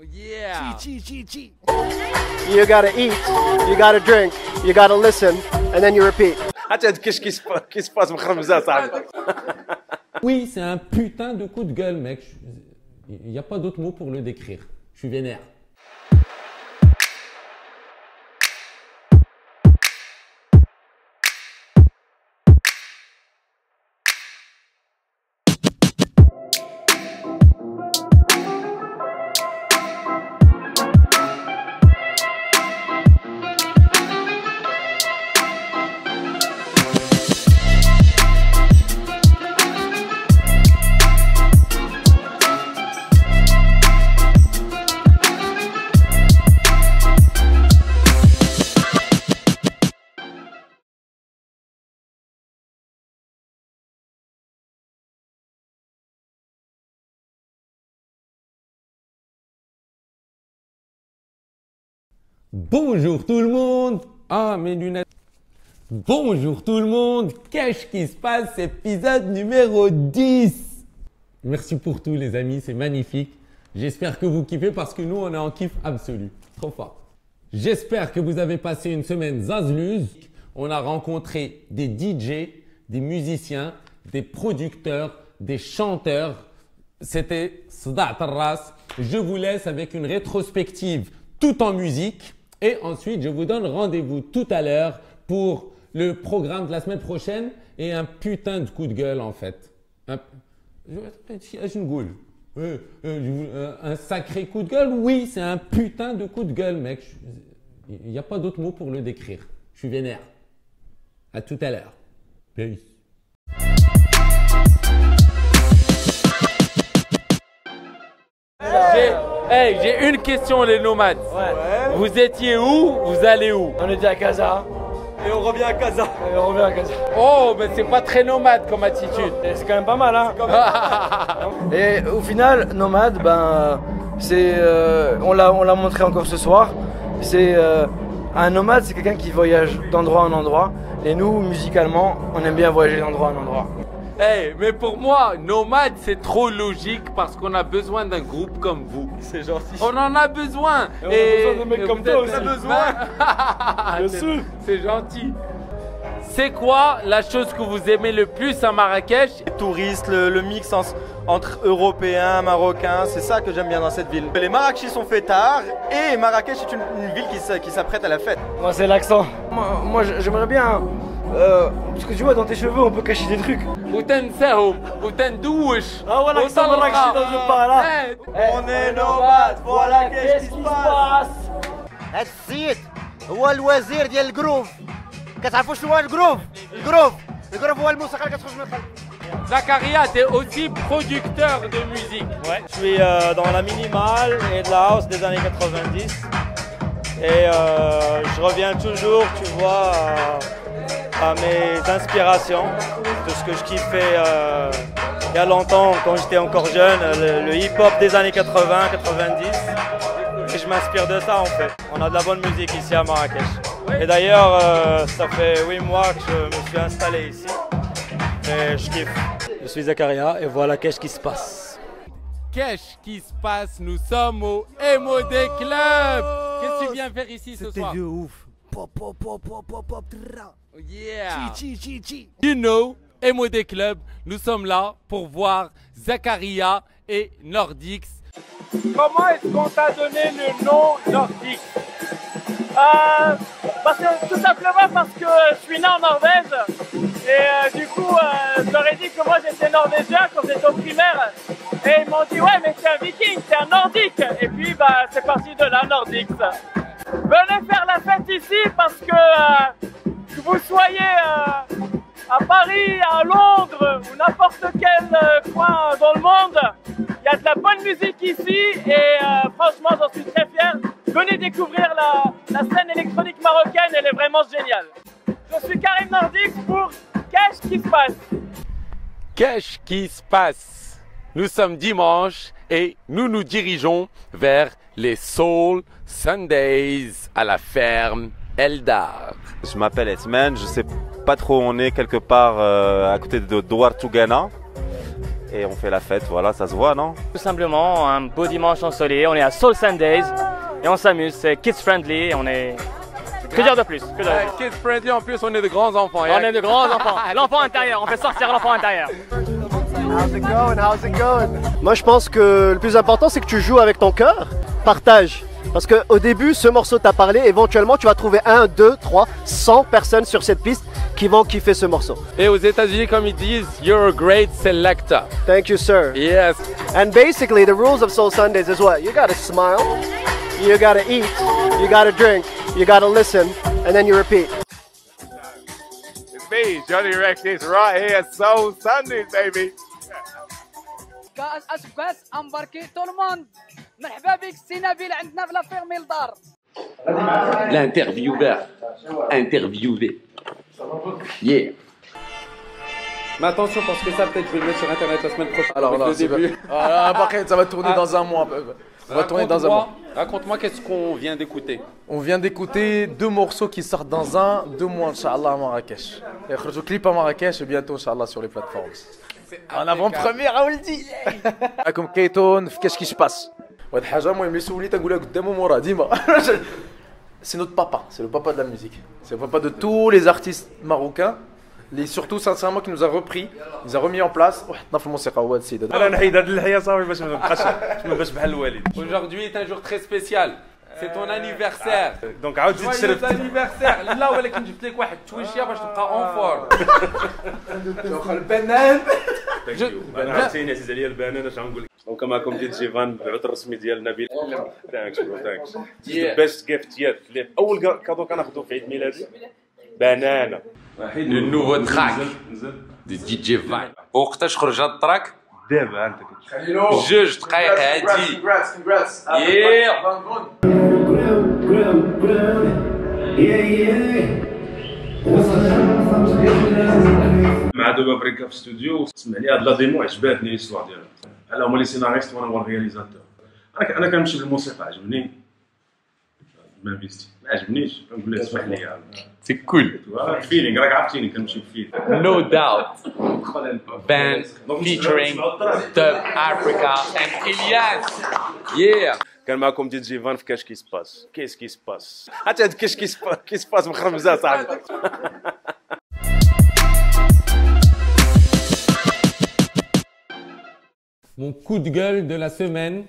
Yeah. You gotta eat, you gotta drink, you gotta listen, and then you repeat. qu'est-ce qui se passe مخرمزة صاحبي. Oui, c'est un putain de coup de gueule, mec. Il n'y a pas d'autre mot pour le décrire. Je suis vénère. Bonjour tout le monde. Ah, mes lunettes. Bonjour tout le monde. Qu'est-ce qui se passe? Épisode numéro 10. Merci pour tout les amis, c'est magnifique. J'espère que vous kiffez parce que nous on est en kiff absolu. Trop fort. J'espère que vous avez passé une semaine zazluse. On a rencontré des DJ, des musiciens, des producteurs, des chanteurs. C'était Sda Tarras. Je vous laisse avec une rétrospective tout en musique. Et ensuite, je vous donne rendez-vous tout à l'heure pour le programme de la semaine prochaine et un putain de coup de gueule en fait. Un sacré coup de gueule, oui, c'est un putain de coup de gueule, mec. Il n'y a pas d'autre mot pour le décrire. Je suis vénère. À tout à l'heure. Peace. J'ai une question les nomades. Ouais. Vous étiez où? Vous allez où? On était à Casa. Et on revient à Casa. Et on revient à Casa. Oh, mais c'est pas très nomade comme attitude. Et c'est quand même pas mal, hein. Et au final, nomade, ben, c'est, on l'a montré encore ce soir. C'est un nomade, c'est quelqu'un qui voyage d'endroit en endroit. Et nous, musicalement, on aime bien voyager d'endroit en endroit. Hey, mais pour moi, nomade, c'est trop logique parce qu'on a besoin d'un groupe comme vous. C'est gentil. On en a besoin. Et on a besoin de mecs comme toi aussi. On a besoin. Bien sûr. C'est gentil. C'est quoi la chose que vous aimez le plus à Marrakech? Les touristes, le mix entre Européens, Marocains, c'est ça que j'aime bien dans cette ville. Les Marrakechis sont fêtards et Marrakech est une ville qui s'apprête à la fête. Moi, c'est l'accent. Moi j'aimerais bien. Parce que tu vois, dans tes cheveux, on peut cacher des trucs. وتنساهم وتندوش. Ah voilà, l'accent marrakechis dont je parle là. On est nomades, voilà qu'est-ce qui se passe. هاد السيد هو الوزير ديال الجروف. كتعرفوا شنو هو الجروف؟ الجروف هو الموسيقى اللي كتخرج من القلب. Zakaria, t'es aussi producteur de musique. Ouais, je suis dans la minimale et de la house des années 90. Et je reviens toujours, tu vois, à mes inspirations, de ce que je kiffais il y a longtemps quand j'étais encore jeune, le hip-hop des années 80, 90. Et je m'inspire de ça en fait. On a de la bonne musique ici à Marrakech. Et d'ailleurs, ça fait 8 mois que je me suis installé ici. Et je kiffe. Je suis Zakaria et voilà qu'est-ce qui se passe. Qu'est-ce qui se passe? Nous sommes au MOD Club. Qu'est-ce que tu viens faire ici ce soir? C'était de ouf. Yeah. You know, MOD Club, nous sommes là pour voir Zakaria et Nordix. Comment est-ce qu'on t'a donné le nom Nordix? Tout simplement parce que je suis né en Norvège et du coup je leur ai dit que moi j'étais norvégien quand j'étais au primaire et ils m'ont dit ouais mais c'est un viking, c'est un nordique et puis bah c'est parti de là Nordix. Venez faire la fête ici parce que vous soyez à Paris, à Londres ou n'importe quel coin dans le monde, il y a de la bonne musique ici et franchement j'en suis très fier. Venez découvrir la scène électronique marocaine, elle est vraiment géniale. Je suis Karim Nordix pour Qu'est-ce qui se passe? Qu'est-ce qui se passe? Nous sommes dimanche et nous nous dirigeons vers les Soul Sundays à la ferme Eldar. Je m'appelle Esmen, je sais pas trop où on est, quelque part à côté de Douartougana. et on fait la fête, voilà, ça se voit, non? Tout simplement, un beau dimanche ensoleillé, on est à Soul Sundays et on s'amuse, c'est kids friendly et on est... Que dire de plus? Kids friendly, en plus on est de grands enfants. On est de grands enfants, l'enfant intérieur, on fait sortir l'enfant intérieur. How's it going? How's it going? Moi, je pense que le plus important, c'est que tu joues avec ton cœur. Partage. Parce qu'au début, ce morceau t'a parlé. Éventuellement, tu vas trouver 1, 2, 3, 100 personnes sur cette piste qui vont kiffer ce morceau. Et aux États-Unis, comme ils disent, you're a great selector. Thank you, sir. Yes. And basically, the rules of Soul Sundays is what? You gotta smile, you gotta eat, you gotta drink, you gotta listen, and then you repeat. It's me, Johnny Reckless, right here at Soul Sundays, baby. اسباس امباركي تو الموند مرحبا بك سي نبيل عندنا في لافيرمي لدار L'intervieweur. Interviewé. Yeah. Mais attention, parce que ça, peut-être, je vais le mettre sur Internet la semaine prochaine. Alors là, le début. Par contre, ça va tourner dans un mois. On va tourner dans un mois. Raconte-moi qu'est-ce qu'on vient d'écouter. On vient d'écouter 2 morceaux qui sortent dans 2 mois, Inch'Allah, à Marrakech. Et le clip à Marrakech et bientôt, Inch'Allah, sur les plateformes. En avant-première, on le dit. Comme Kayton, qu'est-ce qui se passe? C'est notre papa, c'est le papa de la musique. C'est le papa de tous les artistes marocains. Surtout, sincèrement, qui nous a repris, il nous a remis en place. Aujourd'hui est un jour très spécial. C'est ton anniversaire. Donc, joyeux anniversaire. Là où elle جبت لك واحد تويشيه باش تبقى اون فور. البنان. عرفتيني عزيز عليا البنان اش غنقول لك. دونك معكم دي جيفان بالعود الرسمي ديال نبيل. ثانكس برو ثانكس. بيست جيفت يات اول كادو كناخذو في عيد ميلادي بنانه. Le nouveau track de DJ Van. وقتاش خرج هذا التراك؟ دابا انت جوج دقائق هادي. مع دوبا بريكا في الاستوديو سمع لي هاد لا ديمو عجباتني ليستوار ديالها. انا هما لي سيناريست وانا هو الرياليزاتور. انا كنمشي بالموسيقى عجبني ما بيستي ما عجبنيش كنقول له اسمح لي. C'est cool. فيلينغ راك عرفتيني كنمشي بفيلينغ. No doubt. Band featuring Dub Africa and Elias. Yeah. كان معكم دي جي فان في كاش كي سباس. كيس كي سباس. حتى هاد كاش كي سباس مخربزه صاحبي. Mon coup de gueule de la semaine,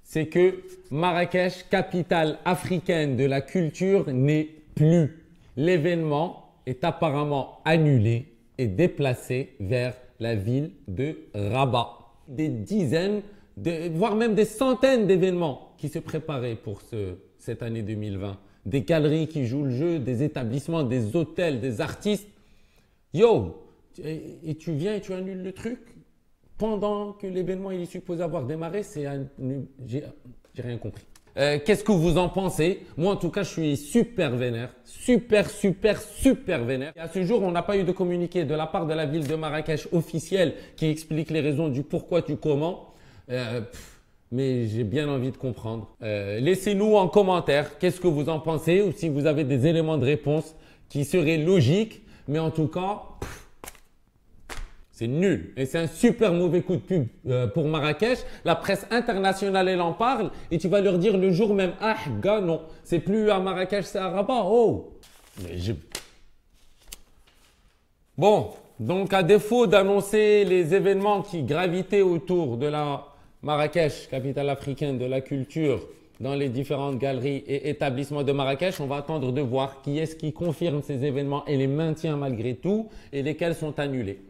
c'est que Marrakech, capitale africaine de la culture, n'est plus. L'événement est apparemment annulé et déplacé vers la ville de Rabat. Des dizaines, voire même des centaines d'événements qui se préparaient pour cette année 2020. Des galeries qui jouent le jeu, des établissements, des hôtels, des artistes. Yo, et tu viens et tu annules le truc pendant que l'événement est supposé avoir démarré, j'ai rien compris. Qu'est-ce que vous en pensez? Moi, en tout cas, je suis super vénère. Super vénère. Et à ce jour, on n'a pas eu de communiqué de la part de la ville de Marrakech officielle qui explique les raisons du pourquoi, du comment. Mais j'ai bien envie de comprendre. Laissez-nous en commentaire qu'est-ce que vous en pensez ou si vous avez des éléments de réponse qui seraient logiques. Mais en tout cas, c'est nul. Et c'est un super mauvais coup de pub pour Marrakech. La presse internationale, elle en parle. Et tu vas leur dire le jour même, ah, gars, non, c'est plus à Marrakech, c'est à Rabat. Oh! Mais Bon, donc à défaut d'annoncer les événements qui gravitaient autour de la Marrakech, capitale africaine de la culture, dans les différentes galeries et établissements de Marrakech, on va attendre de voir qui est-ce qui confirme ces événements et les maintient malgré tout et lesquels sont annulés.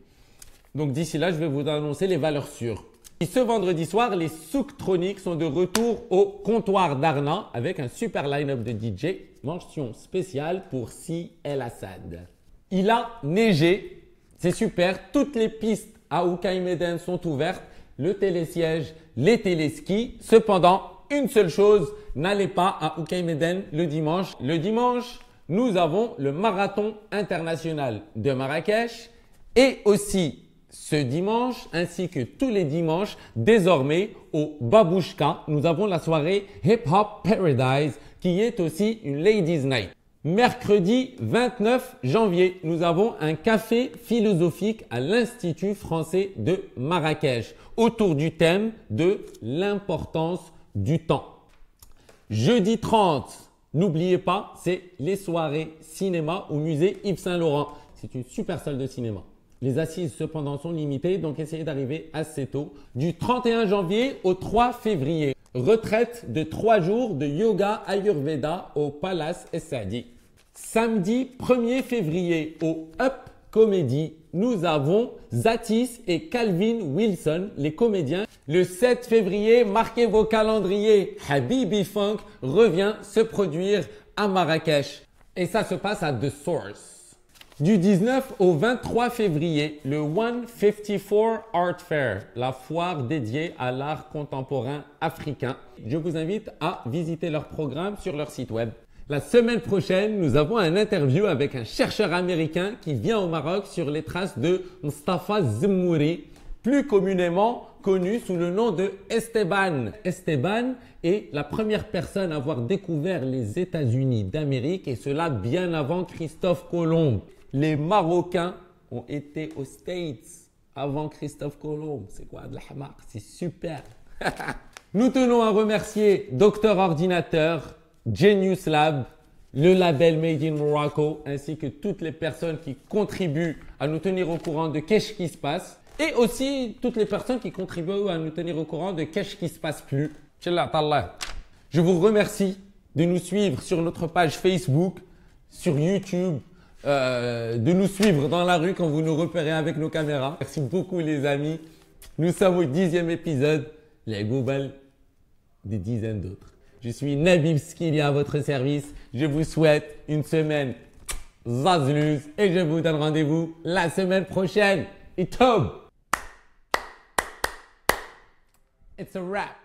Donc d'ici là, je vais vous annoncer les valeurs sûres. Et ce vendredi soir, les Souktroniques sont de retour au comptoir d'Arna avec un super line-up de DJ. Mention spéciale pour Si El Assad. Il a neigé, c'est super. Toutes les pistes à Oukaïm Eden sont ouvertes. Le télésiège, les téléskis. Cependant, une seule chose, n'allez pas à Oukaïm Eden le dimanche. Le dimanche, nous avons le marathon international de Marrakech et aussi ce dimanche, ainsi que tous les dimanches, désormais au Babouchka, nous avons la soirée Hip Hop Paradise qui est aussi une Ladies Night. Mercredi 29 janvier, nous avons un café philosophique à l'Institut français de Marrakech autour du thème de l'importance du temps. Jeudi 30, n'oubliez pas, c'est les soirées cinéma au musée Yves Saint-Laurent. C'est une super salle de cinéma. Les assises cependant sont limitées, donc essayez d'arriver assez tôt. Du 31 janvier au 3 février, retraite de 3 jours de yoga Ayurveda au Palace Essadi. Samedi 1er février au Up Comedy, nous avons Zatis et Calvin Wilson, les comédiens. Le 7 février, marquez vos calendriers, Habibi Funk revient se produire à Marrakech. Et ça se passe à The Source. Du 19 au 23 février, le 154 Art Fair, la foire dédiée à l'art contemporain africain. Je vous invite à visiter leur programme sur leur site web. La semaine prochaine, nous avons un interview avec un chercheur américain qui vient au Maroc sur les traces de Mustafa Zemmouri, plus communément connu sous le nom de Esteban. Esteban est la première personne à avoir découvert les États-Unis d'Amérique et cela bien avant Christophe Colomb. Les Marocains ont été aux States avant Christophe Colomb. C'est quoi de la hamar? C'est super. Nous tenons à remercier Docteur Ordinateur, Genius Lab, le label Made in Morocco, ainsi que toutes les personnes qui contribuent à nous tenir au courant de qu'est-ce qui se passe, et aussi toutes les personnes qui contribuent à nous tenir au courant de qu'est-ce qui se passe plus. Je vous remercie de nous suivre sur notre page Facebook, sur YouTube, de nous suivre dans la rue quand vous nous repérez avec nos caméras. Merci beaucoup les amis. Nous sommes au 10e épisode, les Google, des dizaines d'autres. Je suis Nabib Skilia à votre service. Je vous souhaite une semaine zazluse et je vous donne rendez-vous la semaine prochaine. Et Tob! It's a wrap.